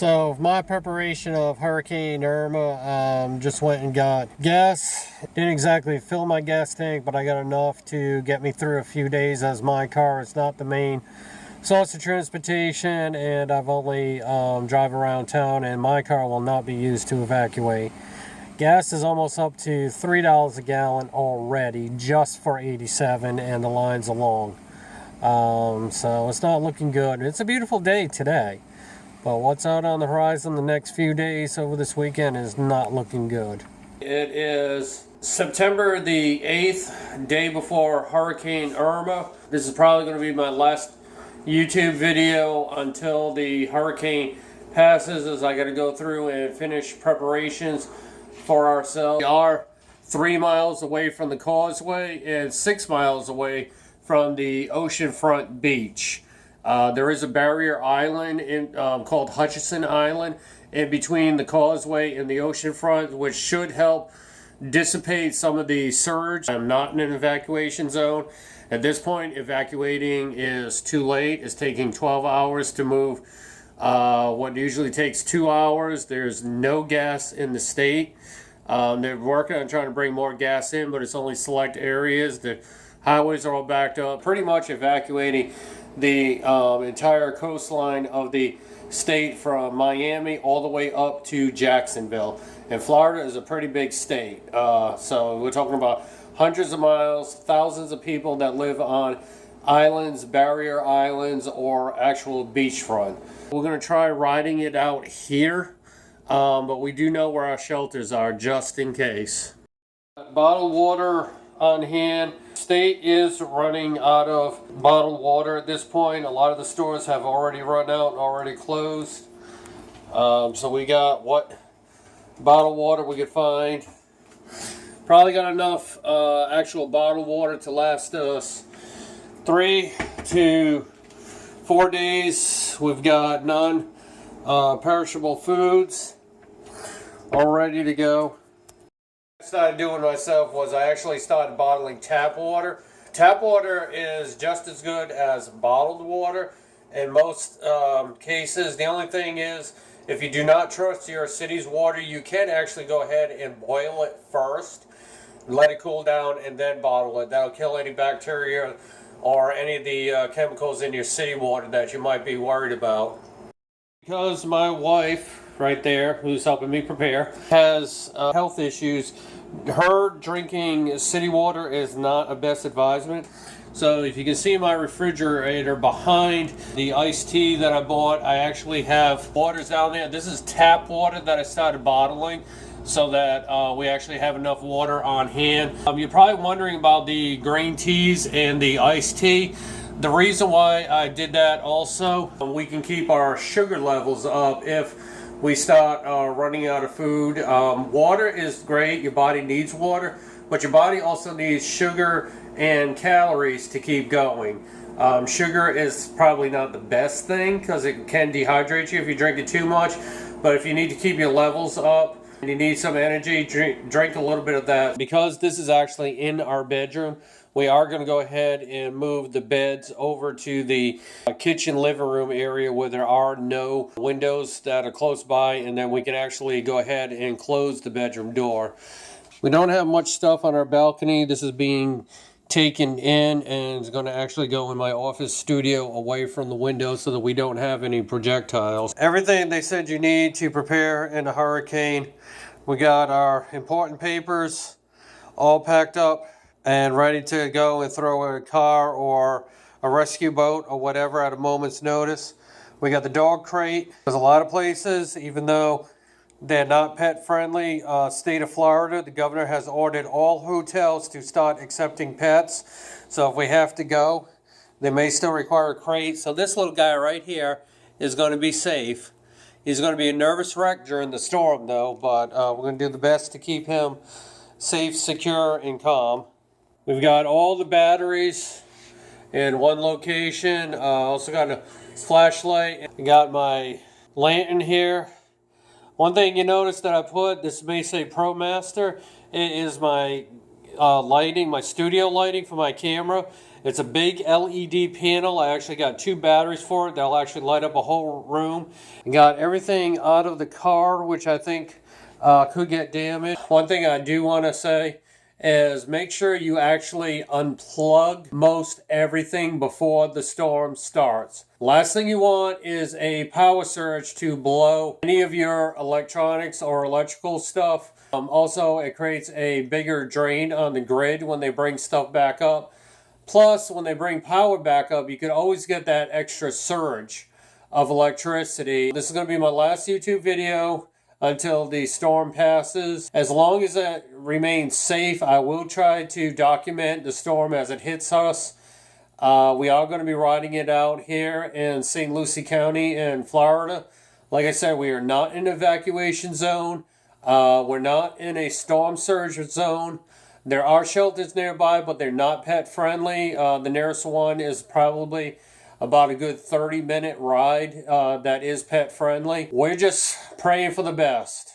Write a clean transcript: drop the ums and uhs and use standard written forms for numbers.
So my preparation of Hurricane Irma, just went and got gas. Didn't exactly fill my gas tank, but I got enough to get me through a few days, as my car is not the main source of transportation, and I've only drive around town, and my car will not be used to evacuate. Gas is almost up to $3 a gallon already, just for 87, and the lines are long. So it's not looking good. It's a beautiful day today. But what's out on the horizon the next few days over this weekend is not looking good. It is September the 8th, day before Hurricane Irma. This is probably going to be my last YouTube video until the hurricane passes, as I got to go through and finish preparations for ourselves. We are 3 miles away from the causeway and 6 miles away from the oceanfront beach. There is a barrier island called Hutchinson Island in between the causeway and the oceanfront, which should help dissipate some of the surge. I'm not in an evacuation zone. At this point, evacuating is too late. It's taking 12 hours to move what usually takes 2 hours. There's no gas in the state. They're working on trying to bring more gas in, but it's only select areas. The highways are all backed up. Pretty much evacuating the entire coastline of the state from Miami all the way up to Jacksonville. And Florida is a pretty big state. So we're talking about hundreds of miles, thousands of people that live on islands, barrier islands, or actual beachfront. We're going to try riding it out here, but we do know where our shelters are just in case. Bottled water on hand. State is running out of bottled water at this point. A lot of the stores have already run out and already closed. So we got what bottled water we could find. Probably got enough actual bottled water to last us 3 to 4 days. We've got non-perishable foods all ready to go. What I started doing myself was I actually started bottling tap water. Tap water is just as good as bottled water in most cases. The only thing is, if you do not trust your city's water, you can actually go ahead and boil it first, let it cool down, and then bottle it. That'll kill any bacteria or any of the chemicals in your city water that you might be worried about. Because my wife, right there, who's helping me prepare, has health issues, her drinking city water is not a best advisement. So if you can see my refrigerator behind the iced tea that I bought, I actually have waters down there. This is tap water that I started bottling so that we actually have enough water on hand. You're probably wondering about the green teas and the iced tea. The reason why I did that also, we can keep our sugar levels up if we start running out of food. Water is great. Your body needs water, but your body also needs sugar and calories to keep going. Sugar is probably not the best thing because it can dehydrate you if you drink it too much, but if you need to keep your levels up and you need some energy, drink a little bit of that. Because this is actually in our bedroom, we are going to go ahead and move the beds over to the kitchen living room area where there are no windows that are close by, and then we can actually go ahead and close the bedroom door. We don't have much stuff on our balcony. This is being taken in and is going to actually go in my office studio away from the window so that we don't have any projectiles. Everything they said you need to prepare in a hurricane. We got our important papers all packed up and ready to go and throw a car or a rescue boat or whatever at a moment's notice. We got the dog crate. There's a lot of places, even though they're not pet friendly. State of Florida, the governor has ordered all hotels to start accepting pets. So if we have to go, they may still require a crate. So this little guy right here is going to be safe. He's going to be a nervous wreck during the storm though, but we're going to do the best to keep him safe, secure, and calm. We've got all the batteries in one location. Also got a flashlight. I got my lantern here. One thing you notice that I put, this may say ProMaster, it is my lighting, my studio lighting for my camera. It's a big LED panel. I actually got 2 batteries for it that'll actually light up a whole room. And got everything out of the car, which I think could get damaged. One thing I do want to say is make sure you actually unplug most everything before the storm starts. Last thing you want is a power surge to blow any of your electronics or electrical stuff. Also, it creates a bigger drain on the grid when they bring stuff back up. Plus, when they bring power back up, you can always get that extra surge of electricity. This is going to be my last YouTube video until the storm passes. As long as it remains safe, I will try to document the storm as it hits us. We are going to be riding it out here in St. Lucie County in Florida. Like I said, we are not in an evacuation zone. We're not in a storm surge zone. There are shelters nearby, but they're not pet friendly. The nearest one is probably about a good 30-minute ride that is pet friendly. We're just praying for the best.